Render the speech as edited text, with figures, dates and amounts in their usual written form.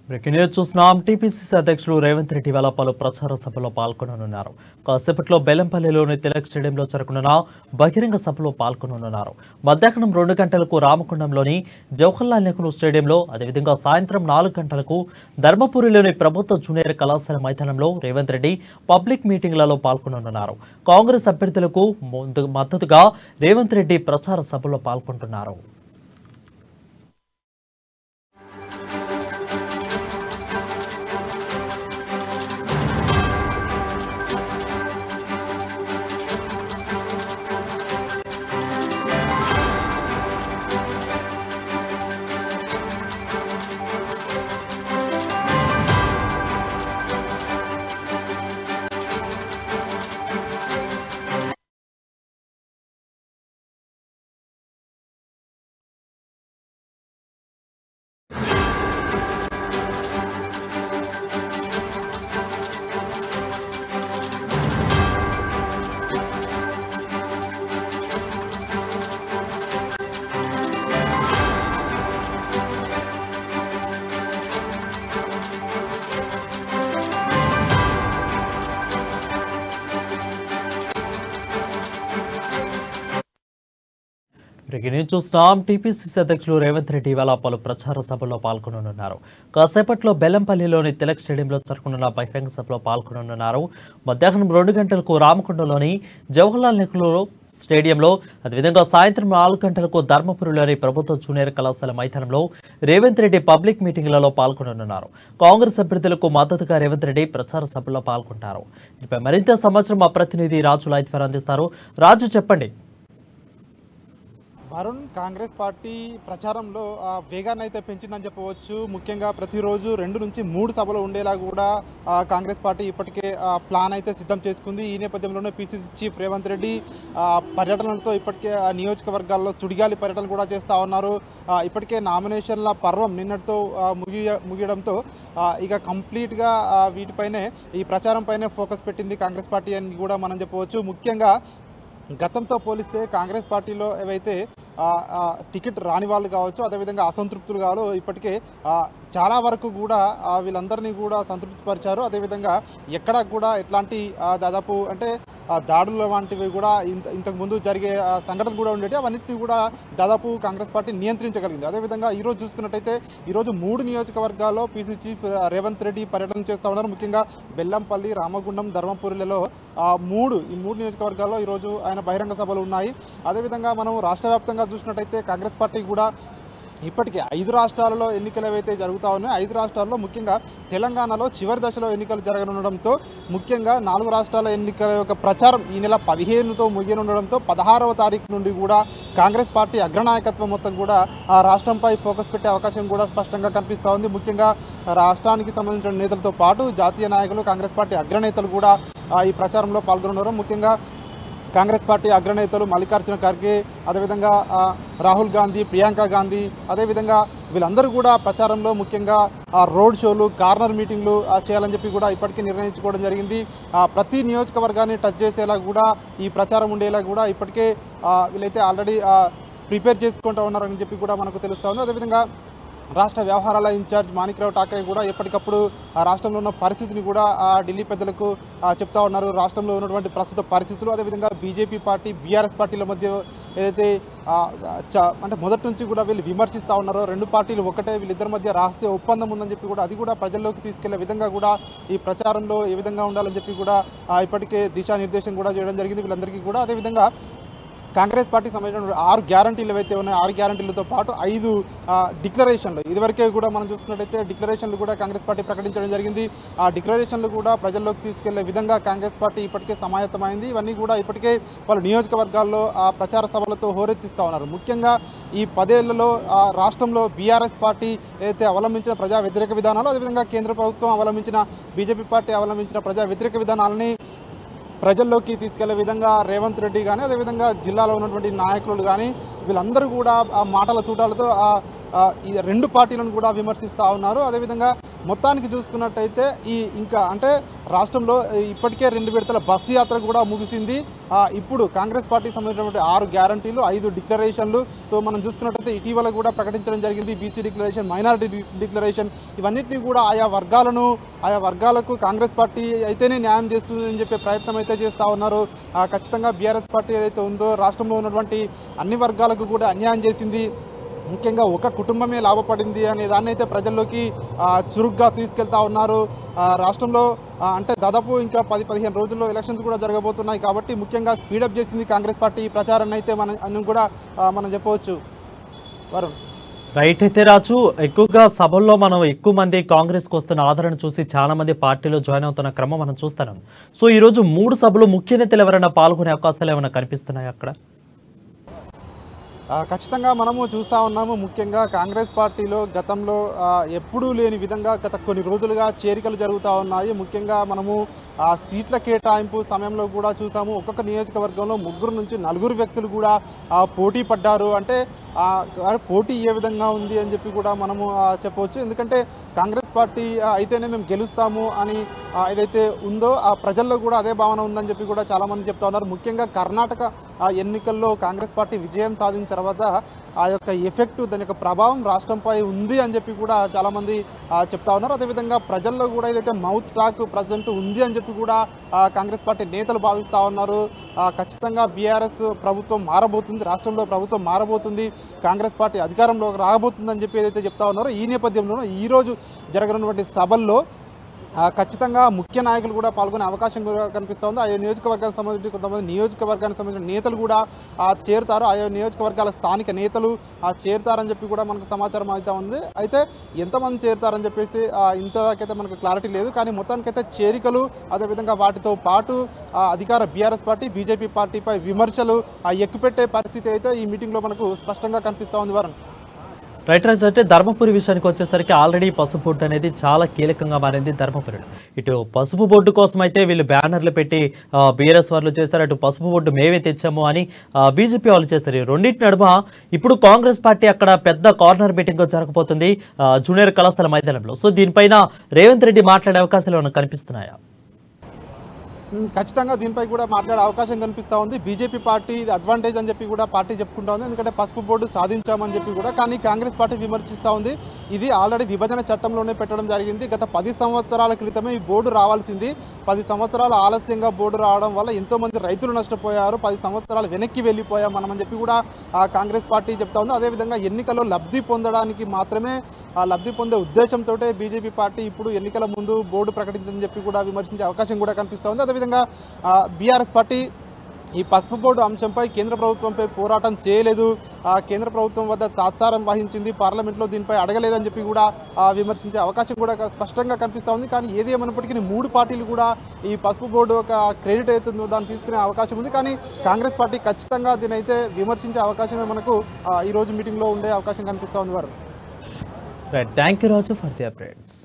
Breaking news చూస్తున్నాం. TPCC అధ్యక్షుడు రేవంత్ రెడ్డి ఇవాళ పలు ప్రచార సభలో పాల్గొననున్నారు. కాసేపట్లో బెల్లంపల్లిలోని తిలక్ స్టేడియంలో జరగనున్న బహిరంగ సభలో పాల్గొననున్నారు. మధ్యాహ్నం 2 గంటలకు రామకుండంలోని జవహర్లాల్ నెహ్రూ స్టేడియంలో, అదేవిధంగా సాయంత్రం 4 గంటలకు ధర్మపురిలోని ప్రభుత్వ జూనియర్ కళాశాల మైదానంలో రేవంత్ రెడ్డి పబ్లిక్ మీటింగ్లలో పాల్గొననున్నారు. కాంగ్రెస్ అభ్యర్థులకు మద్దతుగా రేవంత్ రెడ్డి ప్రచార సభలో పాల్గొంటున్నారు. బ్రేకింగ్ న్యూస్ చూస్తున్నాం. టీపీసీసీ అధ్యక్షుడు రేవంత్ రెడ్డి ఇవాళ పలు ప్రచార సభల్లో పాల్గొననున్నారు. కాసేపట్లో బెల్లంపల్లిలోని తిలక్ స్టేడియంలో జరగనున్న బహిరంగ సభలో పాల్గొననున్నారు. మధ్యాహ్నం 2 గంటలకు రామకుండంలోని జవహర్లాల్ నెహ్రూ స్టేడియంలో, అదేవిధంగా సాయంత్రం 4 గంటలకు ధర్మపురిలోని ప్రభుత్వ జూనియర్ కళాశాల మైదానంలో రేవంత్ రెడ్డి పబ్లిక్ మీటింగ్లలో పాల్గొననున్నారు. కాంగ్రెస్ అభ్యర్థులకు మద్దతుగా రేవంత్ రెడ్డి ప్రచార సభల్లో పాల్గొంటారు. దీనిపై మరింత సమాచారం మా ప్రతినిధి రాజు లైవ్ ద్వారా అందిస్తారు. రాజు, చెప్పండి. అరుణ్, కాంగ్రెస్ పార్టీ ప్రచారంలో వేగాన్ని అయితే పెంచిందని చెప్పవచ్చు. ముఖ్యంగా ప్రతిరోజు 2 నుంచి 3 సభలు ఉండేలా కూడా కాంగ్రెస్ పార్టీ ఇప్పటికే ప్లాన్ అయితే సిద్ధం చేసుకుంది. ఈ నేపథ్యంలోనే పీసీసీ చీఫ్ రేవంత్ రెడ్డి పర్యటనలతో ఇప్పటికే నియోజకవర్గాల్లో సుడిగాలి పర్యటన కూడా చేస్తూ ఉన్నారు. ఇప్పటికే నామినేషన్ల పర్వం నిన్నటితో ముగియడంతో ఇక కంప్లీట్గా వీటిపైనే, ఈ ప్రచారం పైనే ఫోకస్ పెట్టింది కాంగ్రెస్ పార్టీ అని కూడా మనం చెప్పవచ్చు. ముఖ్యంగా గతంతో పోలిస్తే కాంగ్రెస్ పార్టీలో ఏవైతే టికెట్ రాని వాళ్ళు కావచ్చు, అదేవిధంగా అసంతృప్తులు కావాలి, ఇప్పటికే చాలా వరకు కూడా వీళ్ళందరినీ కూడా సంతృప్తిపరిచారు. అదేవిధంగా ఎక్కడ కూడా ఎట్లాంటి దాదాపు అంటే దాడుల వంటివి కూడా ఇంతకుముందు జరిగే సంఘటనలు కూడా ఉండేవి. అవన్నింటినీ కూడా దాదాపు కాంగ్రెస్ పార్టీ నియంత్రించగలిగింది. అదేవిధంగా ఈరోజు చూసుకున్నట్టయితే ఈరోజు 3 నియోజకవర్గాల్లో పీసీ చీఫ్ రేవంత్ రెడ్డి పర్యటన చేస్తూ ఉన్నారు. ముఖ్యంగా బెల్లంపల్లి, రామగుండం, ధర్మపురిలలో ఈ 3 నియోజకవర్గాల్లో ఈరోజు ఆయన బహిరంగ సభలు ఉన్నాయి. అదేవిధంగా మనం రాష్ట్ర వ్యాప్తంగా చూసినట్టయితే కాంగ్రెస్ పార్టీ కూడా ఇప్పటికే 5 రాష్ట్రాలలో ఎన్నికలు ఏవైతే జరుగుతూ ఉన్నాయో, 5 రాష్ట్రాల్లో ముఖ్యంగా తెలంగాణలో చివరి దశలో ఎన్నికలు జరగనుండడంతో, ముఖ్యంగా 4 రాష్ట్రాల ఎన్నికల యొక్క ప్రచారం ఈ నెల 15తో ముగియనుండడంతో 16వ తారీఖు నుండి కూడా కాంగ్రెస్ పార్టీ అగ్రనాయకత్వం మొత్తం కూడా ఆ రాష్ట్రంపై ఫోకస్ పెట్టే అవకాశం కూడా స్పష్టంగా కనిపిస్తూ ఉంది. ముఖ్యంగా రాష్ట్రానికి సంబంధించిన నేతలతో పాటు జాతీయ నాయకులు, కాంగ్రెస్ పార్టీ అగ్రనేతలు కూడా ఈ ప్రచారంలో పాల్గొన్నారు. ముఖ్యంగా కాంగ్రెస్ పార్టీ అగ్రనేతలు మల్లికార్జున ఖర్గే, అదేవిధంగా రాహుల్ గాంధీ, ప్రియాంక గాంధీ, అదేవిధంగా వీళ్ళందరూ కూడా ప్రచారంలో ముఖ్యంగా రోడ్ షోలు, కార్నర్ మీటింగ్లు చేయాలని చెప్పి కూడా ఇప్పటికీ నిర్ణయించుకోవడం జరిగింది. ప్రతి నియోజకవర్గాన్ని టచ్ చేసేలా కూడా ఈ ప్రచారం ఉండేలా కూడా ఇప్పటికే వీళ్ళైతే ఆల్రెడీ ప్రిపేర్ చేసుకుంటూ ఉన్నారని చెప్పి కూడా మనకు తెలుస్తూ ఉంది. అదేవిధంగా రాష్ట్ర వ్యవహారాల ఇన్ఛార్జ్ మాణిక్రావు ఠాకరే కూడా ఎప్పటికప్పుడు రాష్ట్రంలో ఉన్న పరిస్థితిని కూడా ఢిల్లీ పెద్దలకు చెప్తా ఉన్నారు. రాష్ట్రంలో ఉన్నటువంటి ప్రస్తుత పరిస్థితులు, అదేవిధంగా బీజేపీ పార్టీ, బీఆర్ఎస్ పార్టీల మధ్య ఏదైతే అంటే మొదటి నుంచి కూడా వీళ్ళు విమర్శిస్తూ ఉన్నారో, 2 పార్టీలు ఒకటే, వీళ్ళిద్దరి మధ్య రహస్య ఒప్పందం ఉందని చెప్పి కూడా అది కూడా ప్రజల్లోకి తీసుకెళ్లే విధంగా కూడా ఈ ప్రచారంలో ఏ విధంగా ఉండాలని చెప్పి కూడా ఇప్పటికే దిశానిర్దేశం కూడా చేయడం జరిగింది వీళ్ళందరికీ కూడా. అదేవిధంగా కాంగ్రెస్ పార్టీ సంబంధించిన 6 గ్యారంటీలు ఏవైతే ఉన్నాయో, 6 గ్యారంటీలతో పాటు 5 డిక్లరేషన్లు ఇదివరకే కూడా మనం చూసుకున్నట్టయితే డిక్లరేషన్లు కూడా కాంగ్రెస్ పార్టీ ప్రకటించడం జరిగింది. ఆ డిక్లరేషన్లు కూడా ప్రజల్లోకి తీసుకెళ్లే విధంగా కాంగ్రెస్ పార్టీ ఇప్పటికే సమాయత్తమైంది. ఇవన్నీ కూడా ఇప్పటికే వాళ్ళ నియోజకవర్గాల్లో ప్రచార సభలతో హోరెత్తిస్తూ ఉన్నారు. ముఖ్యంగా ఈ 10 ఏళ్లలో రాష్ట్రంలో బీఆర్ఎస్ పార్టీ ఏదైతే అవలంబించిన ప్రజా వ్యతిరేక విధానాలు, అదేవిధంగా కేంద్ర ప్రభుత్వం అవలంబించిన, బీజేపీ పార్టీ అవలంబించిన ప్రజా వ్యతిరేక విధానాలని ప్రజల్లోకి తీసుకెళ్లే విధంగా రేవంత్ రెడ్డి కానీ, అదేవిధంగా జిల్లాలో ఉన్నటువంటి నాయకులు కానీ వీళ్ళందరూ కూడా ఆ మాటల తూటాలతో ఈ రెండు పార్టీలను కూడా విమర్శిస్తూ ఉన్నారు. అదేవిధంగా మొత్తానికి చూసుకున్నట్టయితే ఇంకా అంటే రాష్ట్రంలో ఇప్పటికే 2 విడతల బస్సు యాత్ర కూడా ముగిసింది. ఇప్పుడు కాంగ్రెస్ పార్టీకి సంబంధించినటువంటి 6 గ్యారంటీలు, 5 డిక్లరేషన్లు. సో మనం చూసుకున్నట్టయితే ఇటీవల కూడా ప్రకటించడం జరిగింది. బీసీ డిక్లరేషన్, మైనారిటీ డిక్లరేషన్, ఇవన్నిటిని కూడా ఆయా వర్గాలకు కాంగ్రెస్ పార్టీ అయితేనే న్యాయం చేస్తుందని చెప్పే ప్రయత్నం అయితే చేస్తూ ఉన్నారు. ఖచ్చితంగా బీఆర్ఎస్ పార్టీ ఏదైతే ఉందో రాష్ట్రంలో ఉన్నటువంటి అన్ని వర్గాలకు కూడా అన్యాయం చేసింది, ముఖ్యంగా ఒక కుటుంబమే లాభపడింది అనే దాన్ని అయితే ప్రజల్లోకి చురుగ్గా తీసుకెళ్తా ఉన్నారు. రాష్ట్రంలో అంటే దాదాపు ఇంకా 10-15 రోజుల్లో ఎలక్షన్స్ కూడా జరగబోతున్నాయి కాబట్టి ముఖ్యంగా స్పీడప్ చేసింది కాంగ్రెస్ పార్టీ ఈ ప్రచారాన్ని అయితే మనం చెప్పవచ్చు. వరుణ్ రైట్ అయితే రాజు, ఎక్కువగా సభల్లో మనం ఎక్కువ మంది కాంగ్రెస్కి వస్తున్న ఆదరణ చూసి చాలా మంది పార్టీలో జాయిన్ అవుతున్న క్రమం మనం చూస్తున్నాం. సో ఈరోజు 3 సభలు ముఖ్య నేతలు ఎవరైనా పాల్గొనే అవకాశాలు ఏమైనా కనిపిస్తున్నాయి అక్కడ? ఖచ్చితంగా మనము చూస్తూ ఉన్నాము. ముఖ్యంగా కాంగ్రెస్ పార్టీలో గతంలో ఎప్పుడూ లేని విధంగా గత కొన్ని రోజులుగా చేరికలు జరుగుతూ ఉన్నాయి. ముఖ్యంగా మనము సీట్ల కేటాయింపు సమయంలో కూడా చూసాము. ఒక్కొక్క నియోజకవర్గంలో 3 నుంచి 4 వ్యక్తులు కూడా పోటీ పడ్డారు. అంటే పోటీ ఏ విధంగా ఉంది అని చెప్పి కూడా మనము చెప్పవచ్చు. ఎందుకంటే కాంగ్రెస్ పార్టీ అయితేనే మేము గెలుస్తాము అని ఏదైతే ఉందో ఆ ప్రజల్లో కూడా అదే భావన ఉందని చెప్పి కూడా చాలామంది చెప్తా ఉన్నారు. ముఖ్యంగా కర్ణాటక ఎన్నికల్లో కాంగ్రెస్ పార్టీ విజయం సాధించిన తర్వాత ఆ యొక్క ఎఫెక్ట్, దాని యొక్క ప్రభావం రాష్ట్రంపై ఉంది అని చెప్పి కూడా చాలామంది చెప్తా ఉన్నారు. అదేవిధంగా ప్రజల్లో కూడా ఏదైతే మౌత్ టాక్ ప్రజెంట్ ఉంది అని చెప్పి కూడా కాంగ్రెస్ పార్టీ నేతలు భావిస్తూ ఉన్నారు. ఖచ్చితంగా బీఆర్ఎస్ ప్రభుత్వం మారబోతుంది, రాష్ట్రంలో ప్రభుత్వం మారబోతుంది, కాంగ్రెస్ పార్టీ అధికారంలోకి రాబోతుందని చెప్పి ఏదైతే చెప్తా ఉన్నారో ఈ నేపథ్యంలో ఈరోజు జరగనున్నటువంటి సభల్లో ఖచ్చితంగా ముఖ్య నాయకులు కూడా పాల్గొనే అవకాశం కూడా కనిపిస్తుంది. ఆయా నియోజకవర్గానికి సంబంధించి కొంతమంది నియోజకవర్గానికి సంబంధించిన నేతలు కూడా చేరుతారు. ఆయా నియోజకవర్గాల స్థానిక నేతలు చేరుతారని చెప్పి కూడా మనకు సమాచారం అయితే ఉంది. అయితే ఎంతమంది చేరుతారని చెప్పేసి ఇంతకైతే మనకు క్లారిటీ లేదు. కానీ మొత్తానికైతే చేరికలు, అదేవిధంగా వాటితో పాటు అధికార బీఆర్ఎస్ పార్టీ, బీజేపీ పార్టీపై విమర్శలు ఎక్కుపెట్టే పరిస్థితి అయితే ఈ మీటింగ్లో మనకు స్పష్టంగా కనిపిస్తూ ఉంది. వరుణ్ రైట్ రైట్ అంటే ధర్మపురి విషయానికి వచ్చేసరికి ఆల్రెడీ పసుపు బోర్డు అనేది చాలా కీలకంగా మారింది ధర్మపురిలో. ఇటు పసుపు బోర్డు కోసం అయితే వీళ్ళు బ్యానర్లు పెట్టి బీఆర్ఎస్ వాళ్ళు చేస్తారు, అటు పసుపు బోర్డు మేమే తెచ్చాము అని బీజేపీ వాళ్ళు చేస్తారు. ఈ రెండింటి నడుమ ఇప్పుడు కాంగ్రెస్ పార్టీ అక్కడ పెద్ద కార్నర్ మీటింగ్ జరగబోతుంది జూనియర్ కళాశాల మైదానంలో. సో దీనిపైన రేవంత్ రెడ్డి మాట్లాడే అవకాశాలు ఏమైనా కనిపిస్తున్నాయా? ఖచ్చితంగా దీనిపై కూడా మాట్లాడే అవకాశం కనిపిస్తూ ఉంది. బీజేపీ పార్టీ ఇది అడ్వాంటేజ్ అని చెప్పి కూడా పార్టీ చెప్పుకుంటా ఉంది. ఎందుకంటే పసుపు బోర్డు సాధించామని చెప్పి కూడా, కానీ కాంగ్రెస్ పార్టీ విమర్శిస్తూ ఉంది. ఇది ఆల్రెడీ విభజన చట్టంలోనే పెట్టడం జరిగింది. గత 10 సంవత్సరాల క్రితమే ఈ బోర్డు రావాల్సింది. 10 సంవత్సరాలు ఆలస్యంగా బోర్డు రావడం వల్ల ఎంతోమంది రైతులు నష్టపోయారు. 10 సంవత్సరాలు వెనక్కి వెళ్ళిపోయాం మనమని చెప్పి కూడా కాంగ్రెస్ పార్టీ చెప్తా ఉంది. అదేవిధంగా ఎన్నికల్లో లబ్ధి పొందడానికి మాత్రమే లబ్ధి పొందే ఉద్దేశంతో బీజేపీ పార్టీ ఇప్పుడు ఎన్నికల ముందు బోర్డు ప్రకటించని చెప్పి కూడా విమర్శించే అవకాశం కూడా కనిపిస్తూ ఉంది. అదేవిధంగా బీఆర్ఎస్ పార్టీ ఈ పసుపు బోర్డు అంశంపై కేంద్ర ప్రభుత్వంపై పోరాటం చేయలేదు, కేంద్ర ప్రభుత్వం వద్ద తాత్సారం వహించింది, పార్లమెంట్లో దీనిపై అడగలేదని చెప్పి కూడా విమర్శించే అవకాశం కూడా స్పష్టంగా కనిపిస్తూ ఉంది. కానీ ఏది ఏమైనప్పటికీ 3 పార్టీలు కూడా ఈ పసుపు బోర్డు ఒక క్రెడిట్ అవుతుందో దాన్ని తీసుకునే అవకాశం ఉంది. కానీ కాంగ్రెస్ పార్టీ ఖచ్చితంగా దీని అయితే విమర్శించే అవకాశమే మనకు ఈరోజు మీటింగ్లో ఉండే అవకాశం కనిపిస్తూ ఉంది. వారు right, thank you Raju for the updates.